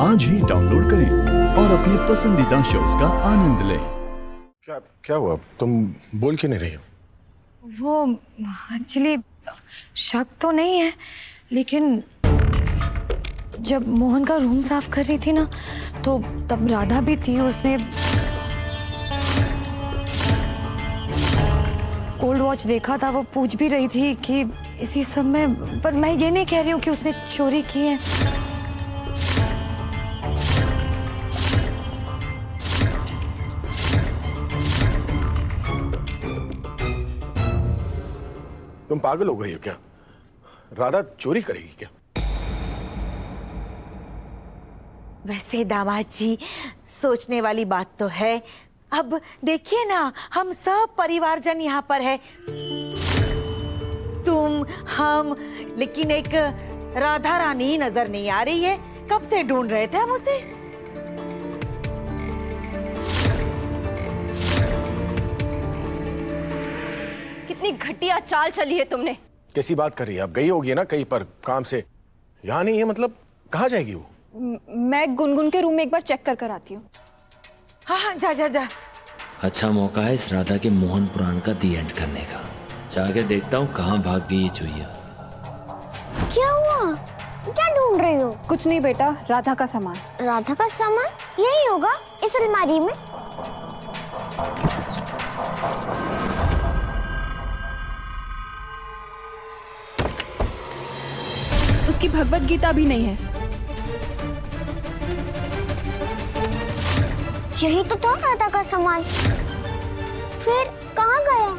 आज ही डाउनलोड करें और अपने पसंदीदा शोज का आनंद लें। क्या क्या हुआ? तुम बोल क्यों नहीं रही हो? वो एक्चुअली शक तो नहीं है, लेकिन जब मोहन का रूम साफ कर रही थी ना, तो तब राधा भी थी। उसने गोल्ड वॉच देखा था। वो पूछ भी रही थी कि इसी सब में, पर मैं ये नहीं कह रही हूँ कि उसने चोरी की है। तुम पागल हो गई हो क्या? राधा चोरी करेगी क्या? वैसे दामाद जी, सोचने वाली बात तो है। अब देखिए ना, हम सब परिवारजन यहाँ पर है, तुम, हम, लेकिन एक राधा रानी ही नजर नहीं आ रही है। कब से ढूंढ रहे थे हम उसे। कितनी घटिया चाल चली है तुमने। कैसी बात कर रही है? अब गई होगी ना कहीं पर काम से, यहाँ नहीं है मतलब कहाँ जाएगी वो? मैं गुनगुन के रूम में एक बार चेक कर आती हूँ। हाँ हाँ, जा जा जा। अच्छा मौका है इस राधा के मोहन पुराण का दी एंड करने का। जाके देखता हूँ कहाँ भाग गई ये चुईया। क्या हुआ? क्या ढूंढ रही हो? कुछ नहीं बेटा, राधा का सामान। राधा का सामान यही होगा, इस अलमारी में। उसकी भगवत गीता भी नहीं है। यही तो था राधा का सामान, फिर कहाँ गया?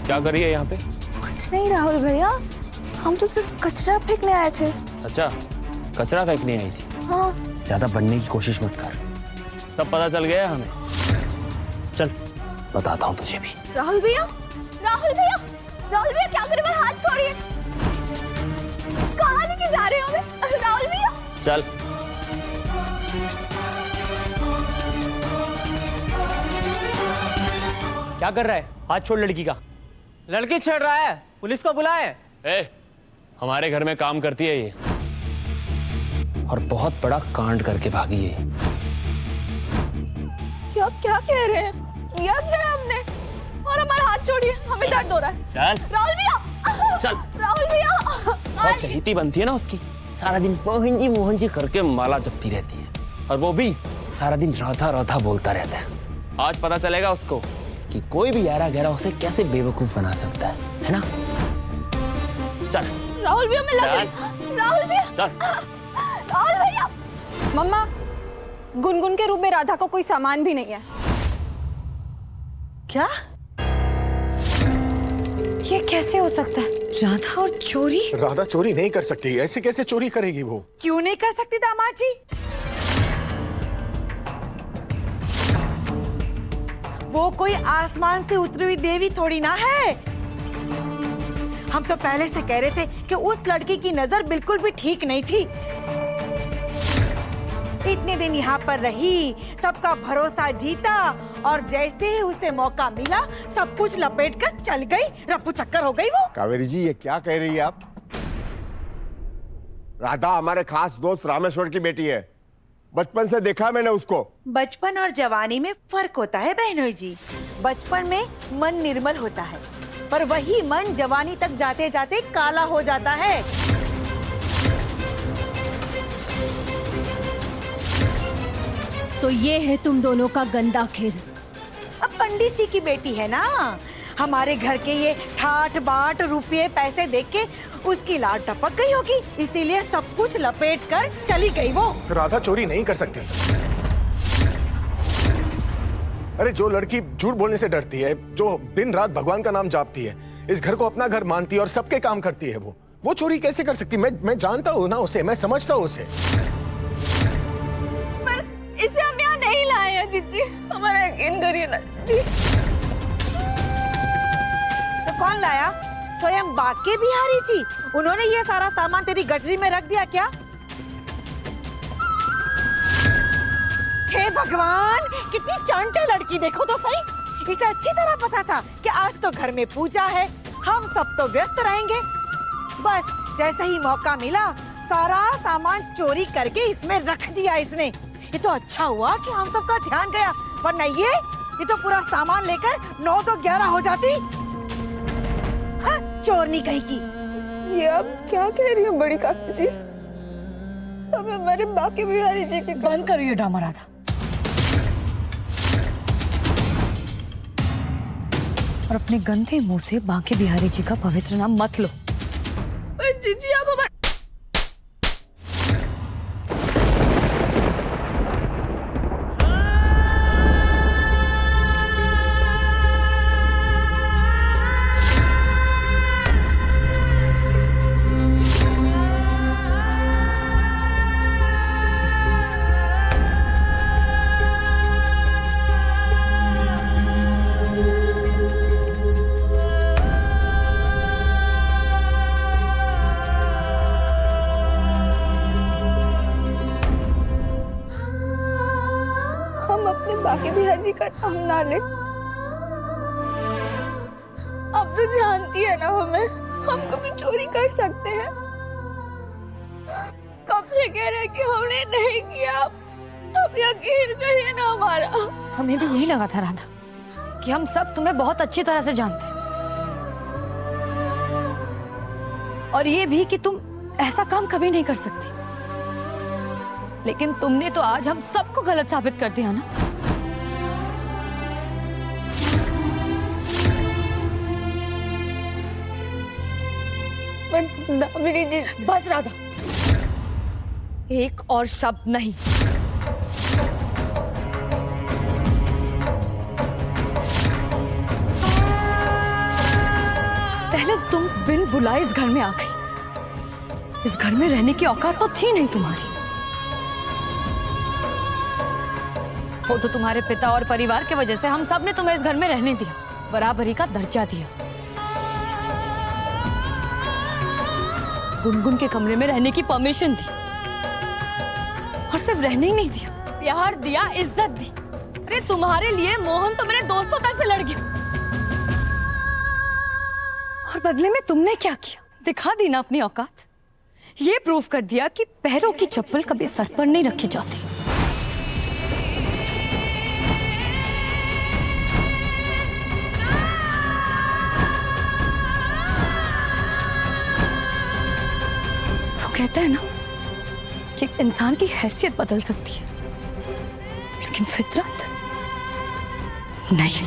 क्या कर रही है यहाँ पे? कुछ नहीं राहुल भैया, हम तो सिर्फ कचरा फेंकने आए थे। अच्छा, कचरा फेंकने आई थी? हाँ। ज्यादा बनने की कोशिश मत कर, सब पता चल गया हमें। चल बताता हूँ तुझे भी। राहुल भैया, राहुल भैया, राहुल भैया क्या कर रहे हो? हाथ छोड़िए। कहाँ लेके जा रहे हो हमें? राहुल भैया चल। क्या कर रहा है? हाथ छोड़ लड़की का। लड़की छेड़ रहा है, पुलिस को बुलाए। हमारे घर में काम करती है ये, और बहुत बड़ा कांड करके भागी है। क्या क्या कह रहे हैं? किया क्या है हमने? और हमारा हाथ छोड़िए, हमें दर्द हो रहा है। चल राहुल भैया, चल। राहुल भैया। बहुत चहेती बनती है ना उसकी, सारा दिन मोहन जी करके माला जपती रहती है, और वो भी सारा दिन राधा राधा बोलता रहता है। आज पता चलेगा उसको कि कोई भी यारा गहरा उसे कैसे बेवकूफ बना सकता है ना? चल राहुल भैया, मैं लग रही। राहुल भैया, चल। राहुल भैया। मम्मा, गुनगुन के रूप में राधा को कोई सामान भी नहीं है। क्या? ये कैसे हो सकता है? राधा और चोरी? राधा चोरी नहीं कर सकती, ऐसे कैसे चोरी करेगी वो? क्यों नहीं कर सकती दामाद जी? वो कोई आसमान से उतरी हुई देवी थोड़ी ना है। हम तो पहले से कह रहे थे कि उस लड़की की नजर बिल्कुल भी ठीक नहीं थी। इतने दिन यहाँ पर रही, सबका भरोसा जीता, और जैसे ही उसे मौका मिला सब कुछ लपेट कर चल गई। रफ्फू चक्कर हो गई वो। कावेरी जी, ये क्या कह रही है आप? राधा हमारे खास दोस्त रामेश्वर की बेटी है। बचपन से देखा मैंने उसको। बचपन और जवानी में फर्क होता है बहनोई जी। बचपन में मन निर्मल होता है, पर वही मन जवानी तक जाते जाते काला हो जाता है। तो ये है तुम दोनों का गंदा खेल। अब पंडित जी की बेटी है ना, हमारे घर के ये ठाठ बाट रुपये पैसे देख के उसकी लाड टपक गई होगी, इसीलिए सब कुछ लपेट कर चली गई वो। राधा चोरी नहीं कर सकती। अरे जो लड़की झूठ बोलने से डरती है, जो दिन रात भगवान का नाम जापती है, इस घर को अपना घर मानती है और सबके काम करती है, वो चोरी कैसे कर सकती? मैं जानता हूँ ना उसे, मैं समझता हूँ उसे। पर इसे हम यहाँ नहीं लाए हैं जीजी, हमारा यकीन करिए ना जी। तो कौन लाया? स्वयं बाके बिहारी जी। उन्होंने ये सारा सामान तेरी गठरी में रख दिया क्या? हे भगवान, कितनी चांटे लड़की, देखो तो सही। इसे अच्छी तरह पता था कि आज तो घर में पूजा है, हम सब तो व्यस्त रहेंगे। बस जैसे ही मौका मिला सारा सामान चोरी करके इसमें रख दिया इसने। ये तो अच्छा हुआ कि हम सबका ध्यान गया, वरना ये तो पूरा सामान लेकर 9 तो 11 हो जाती। हाँ, चोरनी कहीं की। ये अब क्या कह रही है बड़ी काकी जी? अब हमारे बाकी बिहारी जी के बंद करो ये ड्रामा राधा। और अपने गंदे मुंह से बांके बिहारी जी का पवित्र नाम मत लो। पर जीजी आप हमारे बाकी बिहारी जी का नाम ना ले। अब तो जानती है ना हमें, हम कभी चोरी कर सकते हैं। कब से कह रहे कि हमने नहीं किया, अब यकीन करिए ना हमारा। हमें भी यही लगा था राधा कि हम सब तुम्हें बहुत अच्छी तरह से जानते हैं, और ये भी कि तुम ऐसा काम कभी नहीं कर सकती। लेकिन तुमने तो आज हम सबको गलत साबित कर दिया ना। दामिनी जी, बस राधा, एक और शब्द नहीं। पहले तुम बिन बुलाए इस घर में आ गई। इस घर में रहने की औकात तो थी नहीं तुम्हारी। वो तो तुम्हारे पिता और परिवार की वजह से हम सब ने तुम्हें इस घर में रहने दिया, बराबरी का दर्जा दिया। गुनगुन के कमरे में रहने की परमिशन दी, और सिर्फ रहने ही नहीं दिया, प्यार दिया, इज्जत दी। अरे तुम्हारे लिए मोहन तो मेरे दोस्तों तक से लड़ गया, और बदले में तुमने क्या किया? दिखा दी ना अपनी औकात। ये प्रूव कर दिया कि पैरों की चप्पल कभी सर पर नहीं रखी जाती। कहते हैं ना कि एक इंसान की हैसियत बदल सकती है, लेकिन फितरत नहीं।